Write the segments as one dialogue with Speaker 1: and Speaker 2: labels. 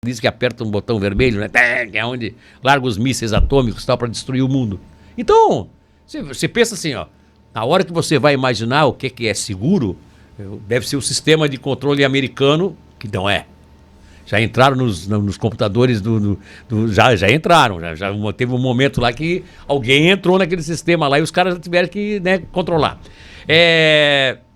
Speaker 1: diz que aperta um botão vermelho, né? Que é onde larga os mísseis atômicos e tal para destruir o mundo. Então, você pensa assim, ó, na hora que você vai imaginar o que é seguro, deve ser o sistema de controle americano, que não é. Já entraram nos computadores já entraram, já teve um momento lá que alguém entrou naquele sistema lá e os caras tiveram que, né, controlar.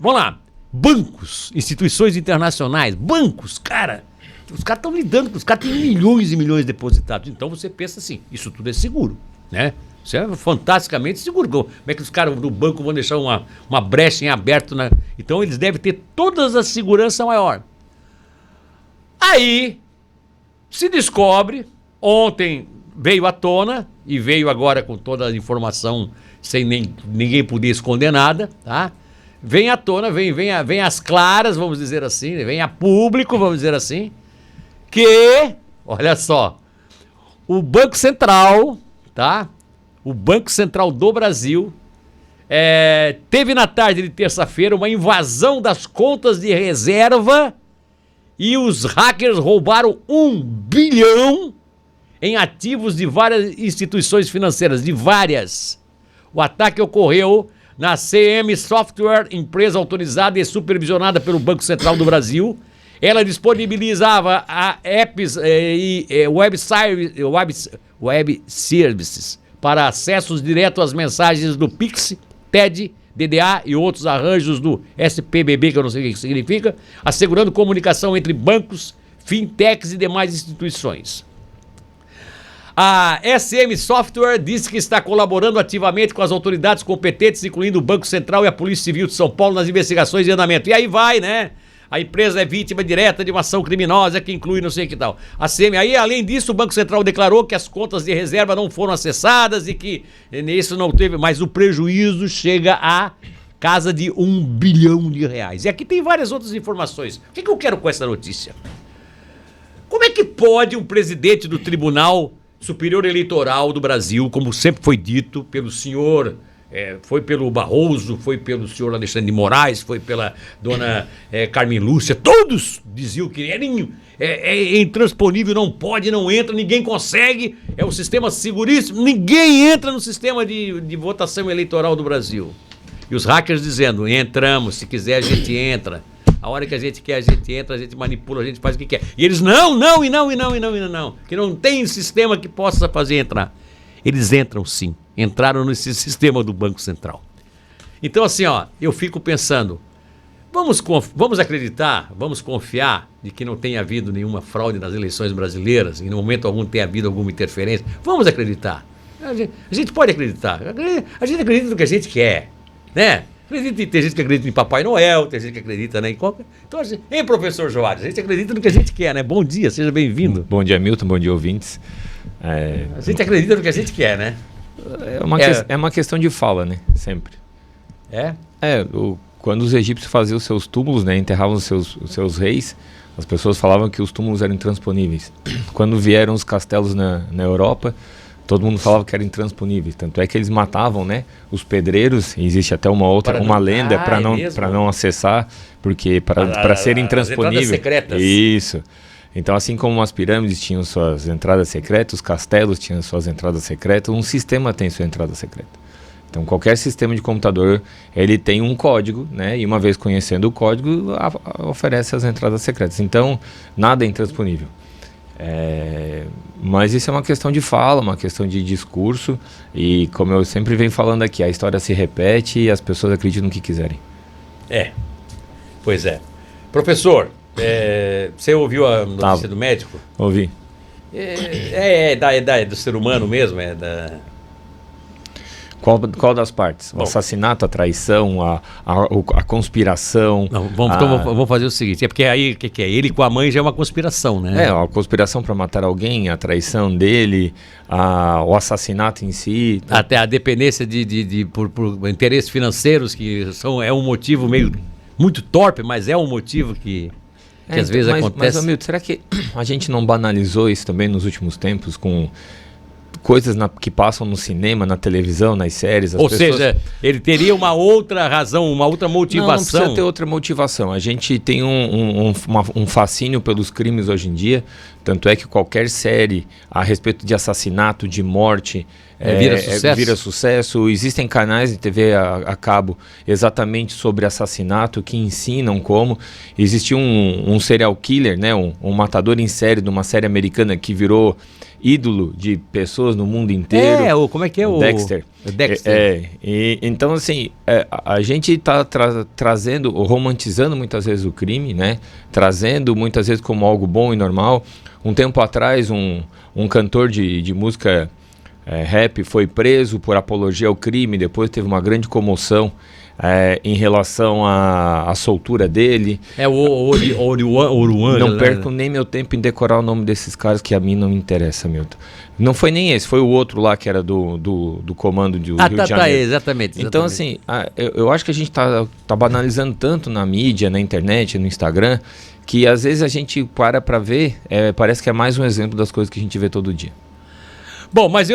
Speaker 1: Vamos lá, bancos, instituições internacionais, bancos, cara, os caras estão lidando com, os caras têm milhões e milhões depositados, então você pensa assim, isso tudo é seguro, né? Isso é fantasticamente seguro. Como é que os caras do banco vão deixar uma brecha em aberto? Então eles devem ter todas a segurança maior. Aí se descobre, ontem veio à tona, e veio agora com toda a informação, sem ninguém poder esconder nada, tá? Vem à tona, vem às claras, vamos dizer assim, vem a público, vamos dizer assim, que, olha só, o Banco Central, tá? O Banco Central do Brasil teve na tarde de terça-feira uma invasão das contas de reserva e os hackers roubaram 1 bilhão em ativos de várias instituições financeiras, de várias. O ataque ocorreu na CM Software, empresa autorizada e supervisionada pelo Banco Central do Brasil. Ela disponibilizava apps e web services para acessos diretos às mensagens do Pix, TED, DDA e outros arranjos do SPBB, que eu não sei o que significa, assegurando comunicação entre bancos, fintechs e demais instituições. A SM Software disse que está colaborando ativamente com as autoridades competentes, incluindo o Banco Central e a Polícia Civil de São Paulo, nas investigações de andamento. E aí vai, né? A empresa é vítima direta de uma ação criminosa que inclui não sei o que tal. A CM, aí, além disso, o Banco Central declarou que as contas de reserva não foram acessadas e que isso não teve, mas o prejuízo chega a casa de R$1 bilhão. E aqui tem várias outras informações. O que eu quero com essa notícia? Como é que pode um presidente do Tribunal Superior Eleitoral do Brasil, como sempre foi dito pelo senhor... foi pelo Barroso, foi pelo senhor Alexandre de Moraes, foi pela dona Carmen Lúcia, todos diziam que é intransponível, não pode, não entra, ninguém consegue, é um sistema seguríssimo, ninguém entra no sistema de votação eleitoral do Brasil. E os hackers dizendo, entramos, se quiser a gente entra, a hora que a gente quer a gente entra, a gente manipula, a gente faz o que quer. E eles não, que não tem sistema que possa fazer entrar. Eles entram sim, entraram nesse sistema do Banco Central. Então assim, ó, eu fico pensando, vamos acreditar, vamos confiar de que não tenha havido nenhuma fraude nas eleições brasileiras, e no momento algum tenha havido alguma interferência, vamos acreditar. A gente pode acreditar, a gente acredita no que a gente quer, né? Tem gente que acredita em Papai Noel, tem gente que acredita, né, em qualquer... Então, hein, professor Joares, a gente acredita no que a gente quer, né? Bom dia, seja bem-vindo.
Speaker 2: Bom dia, Milton, bom dia, ouvintes.
Speaker 1: A gente acredita no que a gente quer, né?
Speaker 2: É uma questão de fala, né? Sempre. Quando os egípcios faziam os seus túmulos, né? Enterravam os seus reis, as pessoas falavam que os túmulos eram intransponíveis. Quando vieram os castelos na Europa, todo mundo falava que eram intransponíveis. Tanto é que eles matavam, né? Os pedreiros, existe até uma lenda para não acessar, porque para ser intransponível. As
Speaker 1: secretas.
Speaker 2: Isso. Então, assim como as pirâmides tinham suas entradas secretas, os castelos tinham suas entradas secretas, um sistema tem sua entrada secreta. Então, qualquer sistema de computador, ele tem um código, né? E uma vez conhecendo o código, oferece as entradas secretas. Então, nada é intransponível. Mas isso é uma questão de fala, uma questão de discurso. E como eu sempre venho falando aqui, a história se repete e as pessoas acreditam no que quiserem.
Speaker 1: Pois é. Professor... você ouviu a notícia do médico?
Speaker 2: Ouvi.
Speaker 1: Do ser humano mesmo?
Speaker 2: Qual das partes? O assassinato, a traição, a conspiração?
Speaker 1: Não, vamos fazer o seguinte, porque aí o que é? Ele com a mãe já é uma conspiração, né?
Speaker 2: A conspiração para matar alguém, a traição dele, o assassinato em si.
Speaker 1: Até a dependência por interesses financeiros, que é um motivo meio muito torpe, mas é um motivo que às vezes acontece.
Speaker 2: Mas, Hamilton, será que a gente não banalizou isso também nos últimos tempos com coisas que passam no cinema, na televisão, nas séries.
Speaker 1: Ou seja, ele teria uma outra razão, uma outra motivação.
Speaker 2: Não precisa ter outra motivação. A gente tem um fascínio pelos crimes hoje em dia, tanto é que qualquer série a respeito de assassinato, de morte, vira sucesso. Existem canais de TV a cabo exatamente sobre assassinato que ensinam como. Existiu um serial killer, né, um matador em série de uma série americana que virou ídolo de pessoas no mundo inteiro.
Speaker 1: Como é que é o
Speaker 2: Dexter.
Speaker 1: Dexter.
Speaker 2: Então, assim, a gente está trazendo, romantizando muitas vezes o crime, né? Trazendo muitas vezes como algo bom e normal. Um tempo atrás, um cantor de música rap foi preso por apologia ao crime, depois teve uma grande comoção em relação à soltura dele.
Speaker 1: Oruan.
Speaker 2: Não perco nem meu tempo em decorar o nome desses caras, que a mim não interessa, Milton. Não foi nem esse, foi o outro lá que era do comando do Rio de Janeiro.
Speaker 1: Exatamente.
Speaker 2: Então, assim, eu acho que a gente tá banalizando tanto na mídia, na internet, no Instagram, que às vezes a gente para ver, parece que é mais um exemplo das coisas que a gente vê todo dia.
Speaker 1: Bom, mas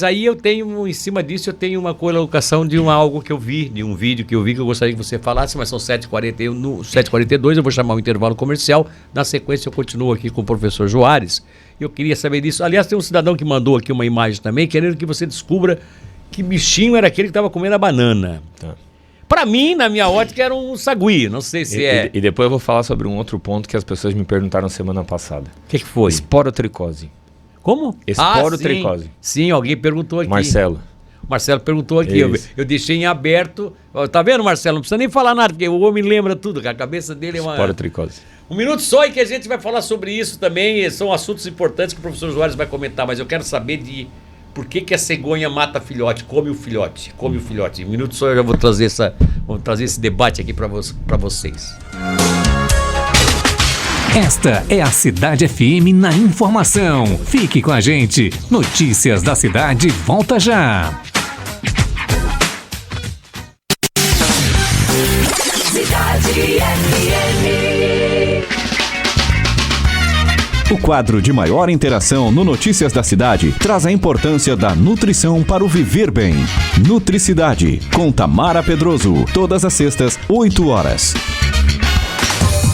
Speaker 1: aí eu tenho, em cima disso, eu tenho uma colocação de algo que eu vi, de um vídeo que eu vi, que eu gostaria que você falasse, mas são 7h41, no 7h42, eu vou chamar o intervalo comercial, na sequência eu continuo aqui com o professor Juarez, eu queria saber disso. Aliás, tem um cidadão que mandou aqui uma imagem também, querendo que você descubra que bichinho era aquele que estava comendo a banana.
Speaker 2: Tá.
Speaker 1: Pra mim, na minha ótica, era um sagui, não sei se
Speaker 2: E depois eu vou falar sobre um outro ponto que as pessoas me perguntaram semana passada.
Speaker 1: O que foi?
Speaker 2: Esporotricose.
Speaker 1: Como?
Speaker 2: Esporotricose.
Speaker 1: Sim, alguém perguntou aqui.
Speaker 2: Marcelo
Speaker 1: perguntou aqui, eu deixei em aberto. Tá vendo, Marcelo? Não precisa nem falar nada, porque o homem lembra tudo, a cabeça dele é uma...
Speaker 2: Esporotricose.
Speaker 1: Um minuto só e que a gente vai falar sobre isso também, são assuntos importantes que o professor Juarez vai comentar, mas eu quero saber de por que a cegonha mata filhote, come o filhote. Um minuto só eu já vou trazer esse debate aqui para vocês.
Speaker 3: Esta é a Cidade FM na informação. Fique com a gente. Notícias da cidade volta já.
Speaker 4: Cidade FM.
Speaker 5: O quadro de maior interação no Notícias da Cidade traz a importância da nutrição para o viver bem. Nutricidade, com Tamara Pedroso, todas as sextas, 8 horas.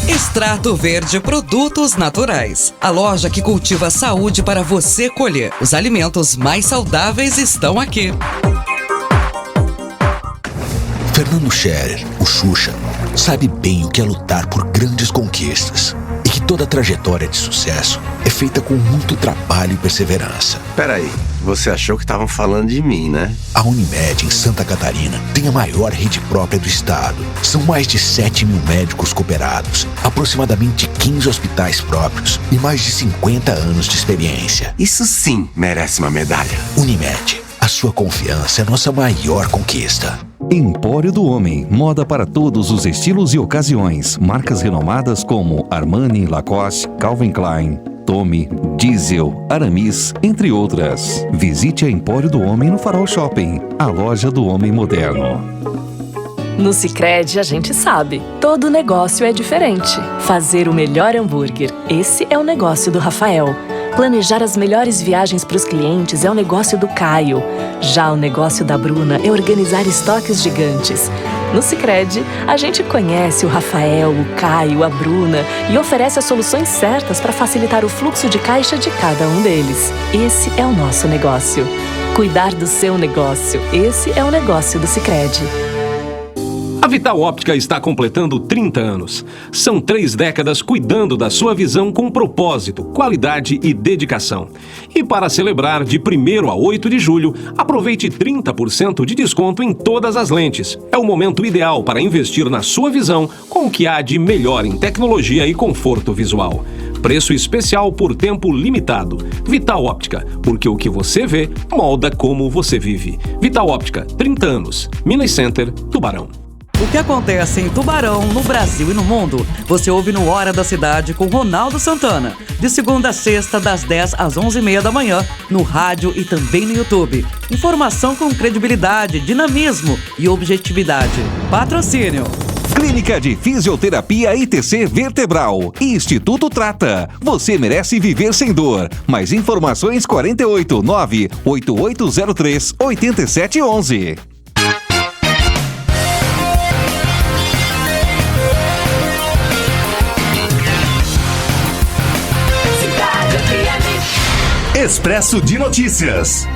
Speaker 6: Extrato Verde Produtos Naturais. A loja que cultiva saúde para você colher. Os alimentos mais saudáveis estão aqui.
Speaker 7: Fernando Scherer, o Xuxa, sabe bem o que é lutar por grandes conquistas. E que toda trajetória de sucesso é feita com muito trabalho e perseverança.
Speaker 8: Peraí, você achou que estavam falando de mim, né?
Speaker 7: A Unimed, em Santa Catarina, tem a maior rede própria do estado. São mais de 7 mil médicos cooperados, aproximadamente 15 hospitais próprios e mais de 50 anos de experiência.
Speaker 8: Isso sim merece uma medalha.
Speaker 7: Unimed, a sua confiança é a nossa maior conquista.
Speaker 5: Empório do Homem, moda para todos os estilos e ocasiões. Marcas renomadas como Armani, Lacoste, Calvin Klein, Tommy, Diesel, Aramis, entre outras. Visite a Empório do Homem no Farol Shopping, a loja do homem moderno.
Speaker 9: No Sicredi a gente sabe, todo negócio é diferente. Fazer o melhor hambúrguer, esse é o negócio do Rafael. Planejar as melhores viagens para os clientes é o negócio do Caio. Já o negócio da Bruna é organizar estoques gigantes. No Sicredi, a gente conhece o Rafael, o Caio, a Bruna e oferece as soluções certas para facilitar o fluxo de caixa de cada um deles. Esse é o nosso negócio. Cuidar do seu negócio, esse é o negócio do Sicredi.
Speaker 3: A Vital Óptica está completando 30 anos. São 3 décadas cuidando da sua visão com propósito, qualidade e dedicação. E para celebrar de 1º a 8 de julho, aproveite 30% de desconto em todas as lentes. É o momento ideal para investir na sua visão com o que há de melhor em tecnologia e conforto visual. Preço especial por tempo limitado. Vital Óptica, porque o que você vê molda como você vive. Vital Óptica, 30 anos. Minas Center, Tubarão.
Speaker 6: O que acontece em Tubarão, no Brasil e no mundo, você ouve no Hora da Cidade com Ronaldo Santana. De segunda a sexta, das 10 às 11h30 da manhã, no rádio e também no YouTube. Informação com credibilidade, dinamismo e objetividade. Patrocínio.
Speaker 5: Clínica de Fisioterapia ITC Vertebral e Instituto Trata. Você merece viver sem dor. Mais informações 48 98803 8711.
Speaker 4: Expresso de Notícias.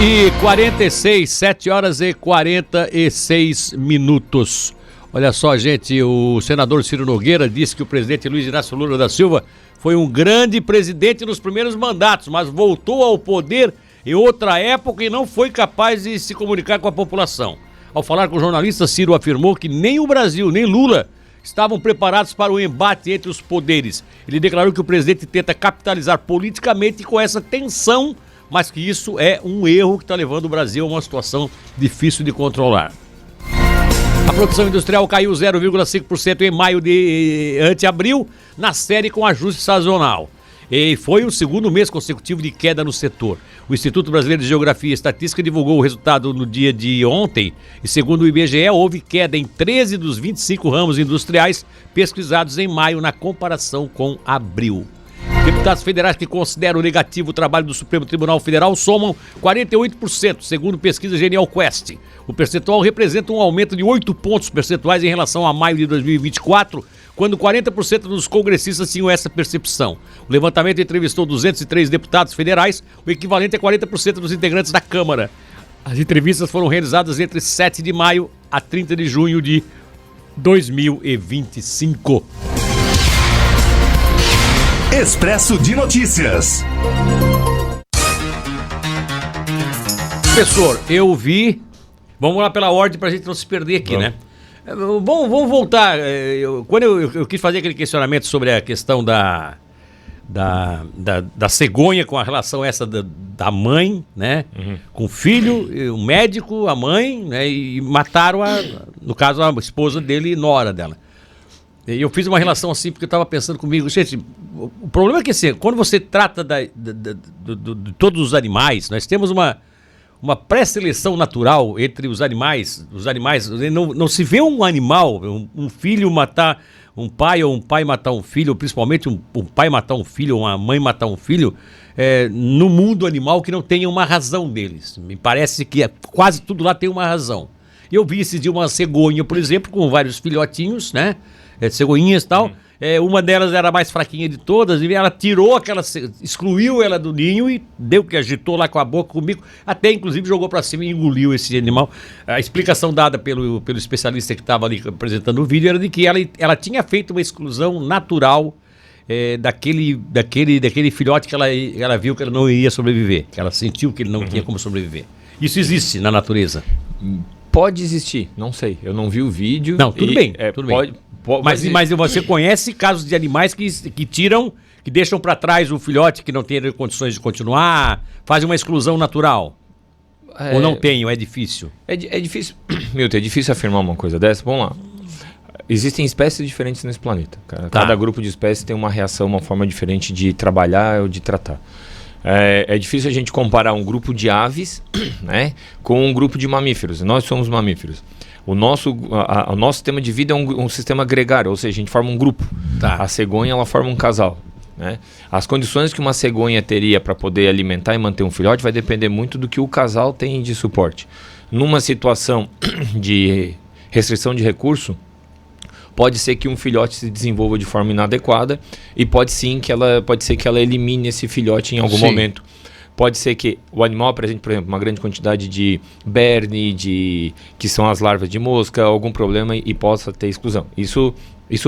Speaker 1: E 46, 7 horas e 46 minutos. Olha só, gente, o senador Ciro Nogueira disse que o presidente Luiz Inácio Lula da Silva foi um grande presidente nos primeiros mandatos, mas voltou ao poder em outra época e não foi capaz de se comunicar com a população. Ao falar com jornalistas, Ciro afirmou que nem o Brasil, nem Lula estavam preparados para o embate entre os poderes. Ele declarou que o presidente tenta capitalizar politicamente com essa tensão, mas que isso é um erro que está levando o Brasil a uma situação difícil de controlar. A produção industrial caiu 0,5% em maio ante abril, na série com ajuste sazonal. E foi o segundo mês consecutivo de queda no setor. O Instituto Brasileiro de Geografia e Estatística divulgou o resultado no dia de ontem e, segundo o IBGE, houve queda em 13 dos 25 ramos industriais pesquisados em maio na comparação com abril. Deputados federais que consideram negativo o trabalho do Supremo Tribunal Federal somam 48%, segundo pesquisa Genial Quest. O percentual representa um aumento de 8 pontos percentuais em relação a maio de 2024, quando 40% dos congressistas tinham essa percepção. O levantamento entrevistou 203 deputados federais, o equivalente a 40% dos integrantes da Câmara. As entrevistas foram realizadas entre 7 de maio a 30 de junho de 2025.
Speaker 4: Expresso de Notícias.
Speaker 1: Professor, eu vi... Vamos lá pela ordem pra gente não se perder aqui, né? Vamos voltar. Quando eu quis fazer aquele questionamento sobre a questão da cegonha com a relação essa da mãe, né? Uhum. Com o filho, o médico, a mãe, né? E mataram, no caso, a esposa dele e nora dela. E eu fiz uma relação assim, porque eu estava pensando comigo, gente, o problema é que assim, quando você trata de todos os animais, nós temos uma pré-seleção natural entre os animais não se vê um animal, um filho matar um pai, ou um pai matar um filho, ou principalmente um pai matar um filho, ou uma mãe matar um filho, no mundo animal que não tenha uma razão deles. Me parece que quase tudo lá tem uma razão. Eu vi esse dia uma cegonha, por exemplo, com vários filhotinhos, né? Cegonhinhas e tal. Uma delas era a mais fraquinha de todas, e ela tirou excluiu ela do ninho e deu que agitou lá com a boca, com o bico, até inclusive jogou para cima e engoliu esse animal. A explicação dada pelo especialista que estava ali apresentando o vídeo era de que ela tinha feito uma exclusão natural daquele filhote que ela viu que ele não ia sobreviver, que ela sentiu que ele não tinha como sobreviver. Isso existe na natureza?
Speaker 2: Pode existir, não sei. Eu não vi o vídeo.
Speaker 1: Não, tudo bem. Tudo bem. Mas você conhece casos de animais que tiram, que deixam para trás o filhote que não tem condições de continuar, fazem uma exclusão natural? Ou não tem, ou é difícil?
Speaker 2: É difícil, Milton, é difícil afirmar uma coisa dessa. Vamos lá. Existem espécies diferentes nesse planeta. Cada grupo de espécies tem uma reação, uma forma diferente de trabalhar ou de tratar. É difícil a gente comparar um grupo de aves, né, com um grupo de mamíferos. Nós somos mamíferos. O nosso sistema de vida é um sistema gregário, ou seja, a gente forma um grupo. Tá. A cegonha, ela forma um casal. Né? As condições que uma cegonha teria para poder alimentar e manter um filhote vai depender muito do que o casal tem de suporte. Numa situação de restrição de recurso, pode ser que um filhote se desenvolva de forma inadequada e pode ser que ela elimine esse filhote em algum momento. Pode ser que o animal apresente, por exemplo, uma grande quantidade de berne, que são as larvas de mosca, algum problema e possa ter exclusão. Isso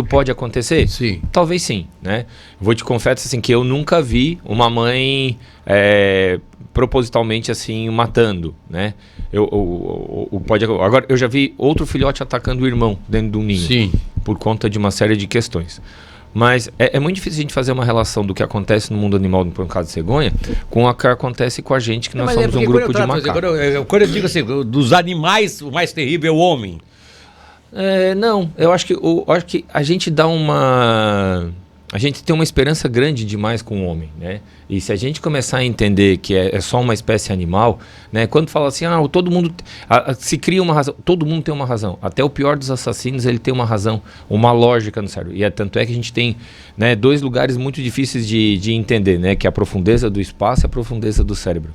Speaker 2: pode acontecer?
Speaker 1: Sim.
Speaker 2: Talvez sim, né? Vou te confessar assim, que eu nunca vi uma mãe propositalmente assim matando, né? Agora, eu já vi outro filhote atacando o irmão dentro de um ninho.
Speaker 1: Sim.
Speaker 2: Por conta de uma série de questões. Mas é muito difícil a gente fazer uma relação do que acontece no mundo animal, no caso de cegonha, com o que acontece com a gente, que nós somos um grupo de macacos.
Speaker 1: Quando eu digo assim, dos animais, o mais terrível é o homem.
Speaker 2: Não, eu acho que a gente dá uma a gente tem uma esperança grande demais com o homem, né? E se a gente começar a entender que é só uma espécie animal, né? Quando fala assim, todo mundo se cria uma razão, todo mundo tem uma razão. Até o pior dos assassinos, ele tem uma razão, uma lógica no cérebro. E tanto é que a gente tem, né, 2 lugares muito difíceis de entender, né? Que é a profundeza do espaço e a profundeza do cérebro.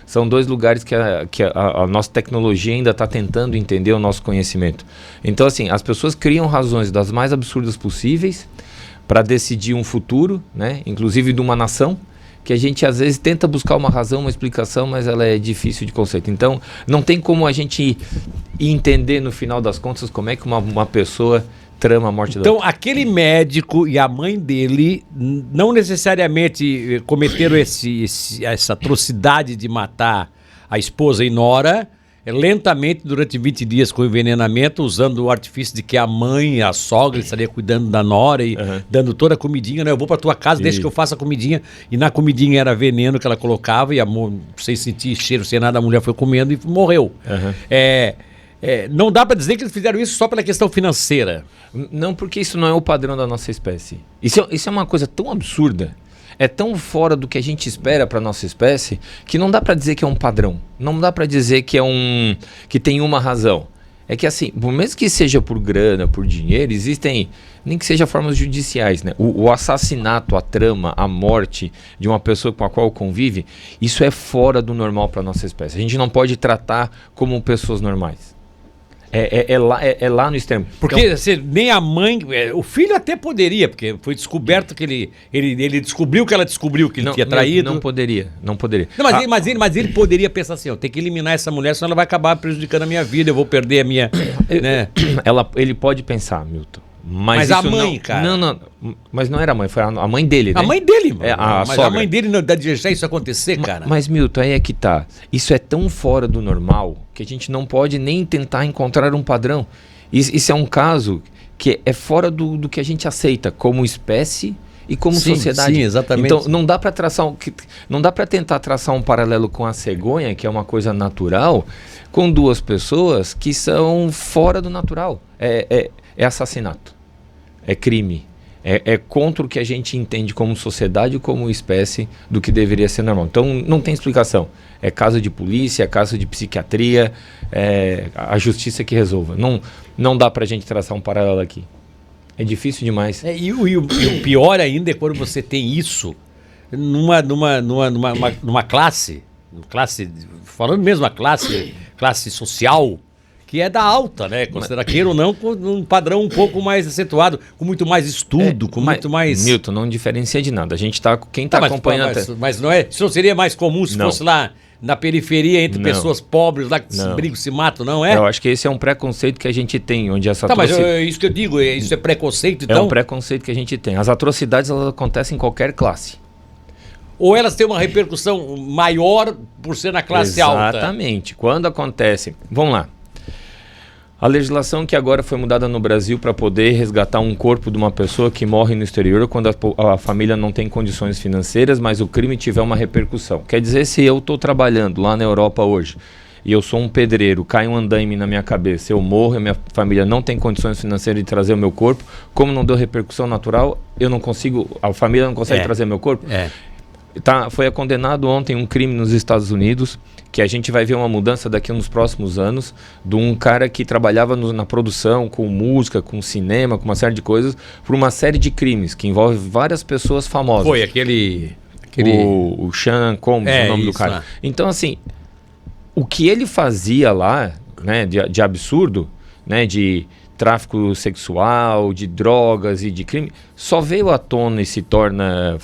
Speaker 2: São 2 lugares que a nossa tecnologia ainda está tentando entender o nosso conhecimento. Então, assim, as pessoas criam razões das mais absurdas possíveis para decidir um futuro, né? Inclusive de uma nação, que a gente às vezes tenta buscar uma razão, uma explicação, mas ela é difícil de conceito. Então, não tem como a gente entender no final das contas como é que uma pessoa trama a morte da outra.
Speaker 1: Então, aquele médico e a mãe dele não necessariamente cometeram essa atrocidade de matar a esposa e nora lentamente durante 20 dias com envenenamento, usando o artifício de que a mãe, a sogra estaria cuidando da nora e dando toda a comidinha, né? Eu vou pra tua casa, deixa que eu faça a comidinha. E na comidinha era veneno que ela colocava e sem sentir cheiro, sem nada, a mulher foi comendo e morreu. Não dá pra dizer que eles fizeram isso só pela questão financeira.
Speaker 2: Não, porque isso não é o padrão da nossa espécie. Isso é uma coisa tão absurda, é tão fora do que a gente espera para nossa espécie, que não dá para dizer que é um padrão. Não dá para dizer que que tem uma razão. É que assim, mesmo que seja por grana, por dinheiro, existem, nem que seja formas judiciais, né? O assassinato, a trama, a morte de uma pessoa com a qual convive, isso é fora do normal para nossa espécie. A gente não pode tratar como pessoas normais. É lá no extremo.
Speaker 1: Porque então, assim, nem a mãe... o filho até poderia, porque foi descoberto que ele descobriu que ela descobriu que ele tinha traído.
Speaker 2: Não poderia. Não,
Speaker 1: mas ele poderia pensar assim, tem que eliminar essa mulher, senão ela vai acabar prejudicando a minha vida, eu vou perder a minha... né?
Speaker 2: Ele pode pensar, Milton. Mas
Speaker 1: a mãe, cara...
Speaker 2: Não, mas não era a mãe, foi a mãe dele, né?
Speaker 1: A mãe dele, mano.
Speaker 2: Mas
Speaker 1: sogra. A mãe dele não dá de deixar isso acontecer, cara.
Speaker 2: Mas, Milton, aí é que tá. Isso é tão fora do normal que a gente não pode nem tentar encontrar um padrão. Isso é um caso que é fora do que a gente aceita como espécie e como sociedade.
Speaker 1: Sim, exatamente.
Speaker 2: Então, não dá para tentar traçar um paralelo com a cegonha, que é uma coisa natural, com 2 pessoas que são fora do natural. É assassinato, é crime, é contra o que a gente entende como sociedade e como espécie do que deveria ser normal. Então não tem explicação, é caso de polícia, é caso de psiquiatria, a justiça que resolva. Não dá pra gente traçar um paralelo aqui, é difícil demais.
Speaker 1: E o pior ainda é quando você tem isso numa classe, falando mesmo a classe social, que é da alta, né? Considera queira ou não, com um padrão um pouco mais acentuado, com muito mais estudo, muito mais...
Speaker 2: Milton, não diferencia de nada. A gente tá... Quem tá acompanhando...
Speaker 1: Mas não é... Isso não seria mais comum se fosse lá na periferia, entre pessoas pobres, lá que se brigam, se matam, não é?
Speaker 2: Eu acho que esse é um preconceito que a gente tem, onde essa
Speaker 1: mas isso que eu digo, isso é preconceito, então...
Speaker 2: É um preconceito que a gente tem. As atrocidades, elas acontecem em qualquer classe.
Speaker 1: Ou elas têm uma repercussão maior por ser na classe alta?
Speaker 2: Exatamente. Quando acontece... Vamos lá. A legislação que agora foi mudada no Brasil para poder resgatar um corpo de uma pessoa que morre no exterior quando a família não tem condições financeiras, mas o crime tiver uma repercussão. Quer dizer, se eu estou trabalhando lá na Europa hoje e eu sou um pedreiro, cai um andaime na minha cabeça, eu morro e a minha família não tem condições financeiras de trazer o meu corpo, como não deu repercussão natural, a família não consegue trazer meu corpo? Foi condenado ontem um crime nos Estados Unidos, que a gente vai ver uma mudança daqui nos próximos anos, de um cara que trabalhava na produção, com música, com cinema, com uma série de coisas, por uma série de crimes, que envolve várias pessoas famosas.
Speaker 1: Foi aquele...
Speaker 2: O Sean Combs, o nome do cara. Né? Então, assim, o que ele fazia lá, né, de absurdo, né, de tráfico sexual, de drogas e de crime, só veio à tona e se torna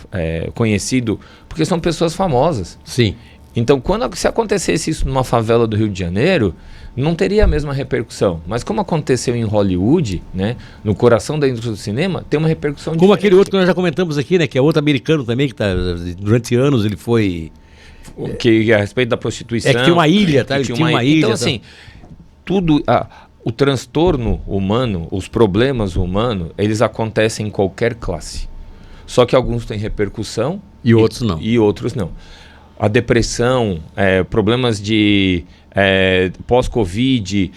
Speaker 2: conhecido porque são pessoas famosas.
Speaker 1: Sim.
Speaker 2: Então, se acontecesse isso numa favela do Rio de Janeiro, não teria a mesma repercussão. Mas como aconteceu em Hollywood, né, no coração da indústria do cinema, tem uma repercussão
Speaker 1: como diferente. Aquele outro que nós já comentamos aqui, né, que é outro americano também, que durante anos ele foi...
Speaker 2: Que a respeito da prostituição...
Speaker 1: que tinha uma ilha, tá? Ele tinha uma ilha.
Speaker 2: Então, assim, tudo... O transtorno humano, os problemas humanos, eles acontecem em qualquer classe. Só que alguns têm repercussão...
Speaker 1: E outros não.
Speaker 2: E outros não. a depressão, problemas de pós-Covid,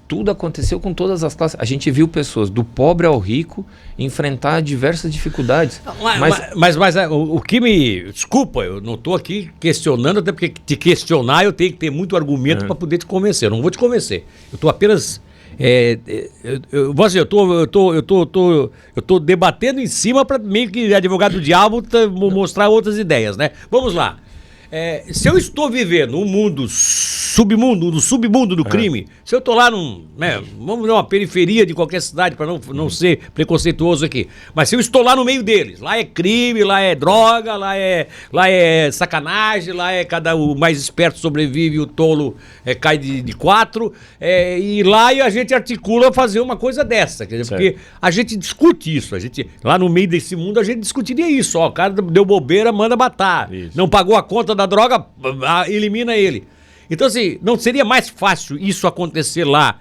Speaker 2: tudo aconteceu com todas as classes. A gente viu pessoas do pobre ao rico enfrentar diversas dificuldades.
Speaker 1: Mas o que me... Desculpa, eu não estou aqui questionando, até porque te questionar eu tenho que ter muito argumento para poder te convencer. Eu não vou te convencer. Eu estou apenas... Eu tô debatendo em cima para meio que advogado do diabo mostrar outras ideias, né? Vamos lá. Se eu estou vivendo um mundo no submundo do crime, se eu estou lá vamos numa periferia de qualquer cidade para não ser preconceituoso aqui, mas se eu estou lá no meio deles, lá é crime, lá é droga, lá é sacanagem, lá é o mais esperto sobrevive, o tolo cai de quatro, e lá a gente articula fazer uma coisa dessa, quer dizer, porque a gente discute isso, lá no meio desse mundo a gente discutiria isso, o cara deu bobeira, manda matar, não pagou a conta da droga, elimina ele. Então, assim, não seria mais fácil isso acontecer lá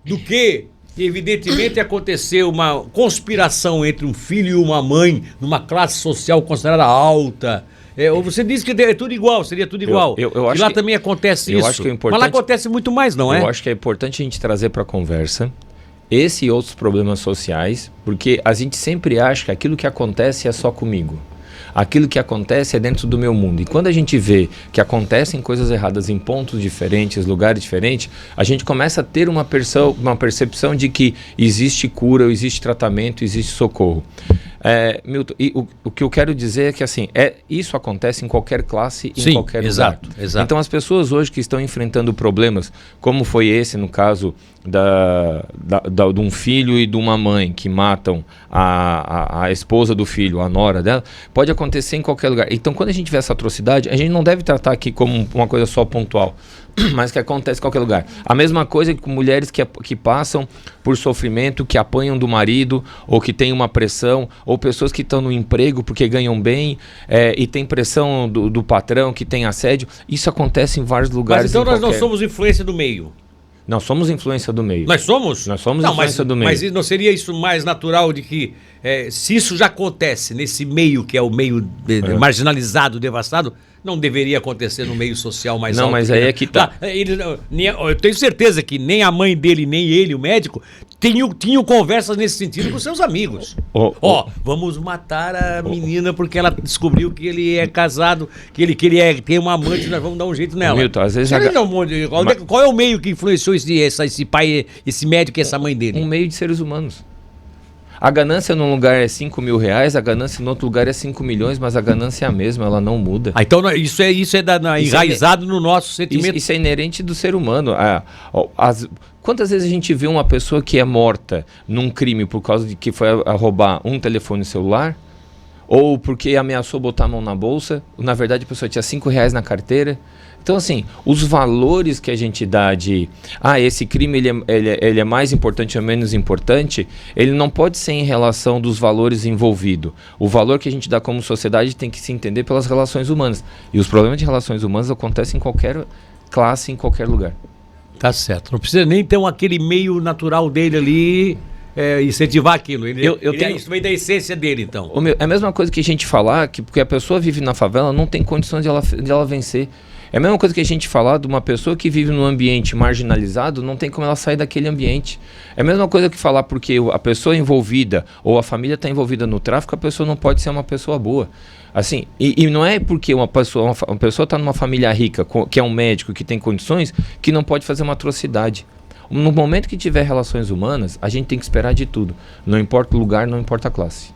Speaker 1: do que, evidentemente, acontecer uma conspiração entre um filho e uma mãe numa classe social considerada alta? Você disse que é tudo igual, seria tudo igual.
Speaker 2: Eu acho
Speaker 1: e lá
Speaker 2: que,
Speaker 1: também acontece isso.
Speaker 2: Acho que é importante,
Speaker 1: mas lá acontece muito mais, não é?
Speaker 2: Eu acho que é importante a gente trazer para a conversa esse e outros problemas sociais, porque a gente sempre acha que aquilo que acontece é só comigo. Aquilo que acontece é dentro do meu mundo. E quando a gente vê que acontecem coisas erradas em pontos diferentes, lugares diferentes, a gente começa a ter uma percepção de que existe cura, existe tratamento, existe socorro. Milton, e o que eu quero dizer é que assim, isso acontece em qualquer classe, em qualquer lugar. Exato. Então as pessoas hoje que estão enfrentando problemas, como foi esse no caso de um filho e de uma mãe que matam a esposa do filho, a nora dela, pode acontecer em qualquer lugar. Então quando a gente vê essa atrocidade, a gente não deve tratar aqui como uma coisa só pontual, mas que acontece em qualquer lugar. A mesma coisa com mulheres que passam por sofrimento, que apanham do marido, ou que têm uma pressão, ou pessoas que estão no emprego porque ganham bem, e tem pressão do patrão, que tem assédio. Isso acontece em vários lugares.
Speaker 1: Mas então nós não somos influência do meio.
Speaker 2: Nós somos influência do meio.
Speaker 1: Nós somos?
Speaker 2: Nós somos influência do meio.
Speaker 1: Mas não seria isso mais natural de que, se isso já acontece nesse meio, que é o meio marginalizado, devastado, não deveria acontecer no meio social mais alto?
Speaker 2: Não, mas aí é que tá.
Speaker 1: Eu tenho certeza que nem a mãe dele, nem ele, o médico, tinham conversas nesse sentido com seus amigos. Vamos matar a menina porque ela descobriu que ele é casado, que ele tem uma amante, nós vamos dar um jeito nela.
Speaker 2: Milton, às vezes...
Speaker 1: Qual é o meio que influenciou esse pai, esse médico e essa mãe dele?
Speaker 2: Um meio de seres humanos. A ganância num lugar é 5 mil reais, a ganância no outro lugar é 5 milhões, mas a ganância é a mesma, ela não muda.
Speaker 1: Então isso é enraizado no nosso sentimento.
Speaker 2: Isso é inerente do ser humano. Quantas vezes a gente vê uma pessoa que é morta num crime por causa de que foi a roubar um telefone celular? Ou porque ameaçou botar a mão na bolsa? Na verdade a pessoa tinha 5 reais na carteira. Então, assim, os valores que a gente dá de esse crime ele é mais importante ou menos importante, ele não pode ser em relação dos valores envolvidos. O valor que a gente dá como sociedade tem que se entender pelas relações humanas. E os problemas de relações humanas acontecem em qualquer classe, em qualquer lugar.
Speaker 1: Tá certo. Não precisa nem ter aquele meio natural dele ali... incentivar aquilo. Isso vem da essência dele, então.
Speaker 2: É a mesma coisa que a gente falar que porque a pessoa vive na favela não tem condições de ela vencer. É a mesma coisa que a gente falar de uma pessoa que vive num ambiente marginalizado, não tem como ela sair daquele ambiente. É a mesma coisa que falar porque a pessoa envolvida ou a família está envolvida no tráfico, a pessoa não pode ser uma pessoa boa. Assim, e não é porque uma pessoa está numa família rica, que é um médico, que tem condições, que não pode fazer uma atrocidade. No momento que tiver relações humanas, a gente tem que esperar de tudo. Não importa o lugar, não importa a classe.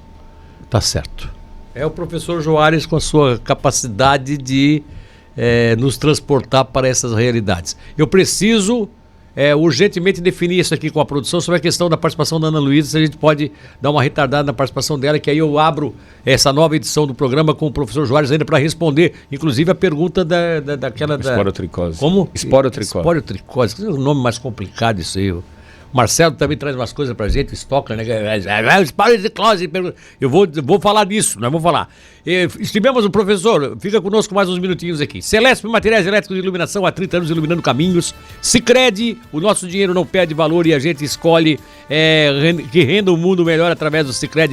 Speaker 1: Tá certo. É o professor Joares com a sua capacidade de nos transportar para essas realidades. Eu preciso urgentemente definir isso aqui com a produção sobre a questão da participação da Ana Luísa, se a gente pode dar uma retardada na participação dela, que aí eu abro essa nova edição do programa com o professor Joares ainda para responder, inclusive a pergunta daquela...
Speaker 2: Esporotricose.
Speaker 1: Como?
Speaker 2: Esporotricose.
Speaker 1: Esporotricose, que é um nome mais complicado isso aí. O Marcelo também traz umas coisas pra gente, o Stocker, né? Esporotricose. Eu vou falar disso, nós vamos falar. Estimemos o professor, fica conosco mais uns minutinhos aqui. Celesp Materiais Elétricos de Iluminação, há 30 anos iluminando caminhos. Sicredi, o nosso dinheiro não perde valor e a gente escolhe que renda um mundo melhor através do Sicredi.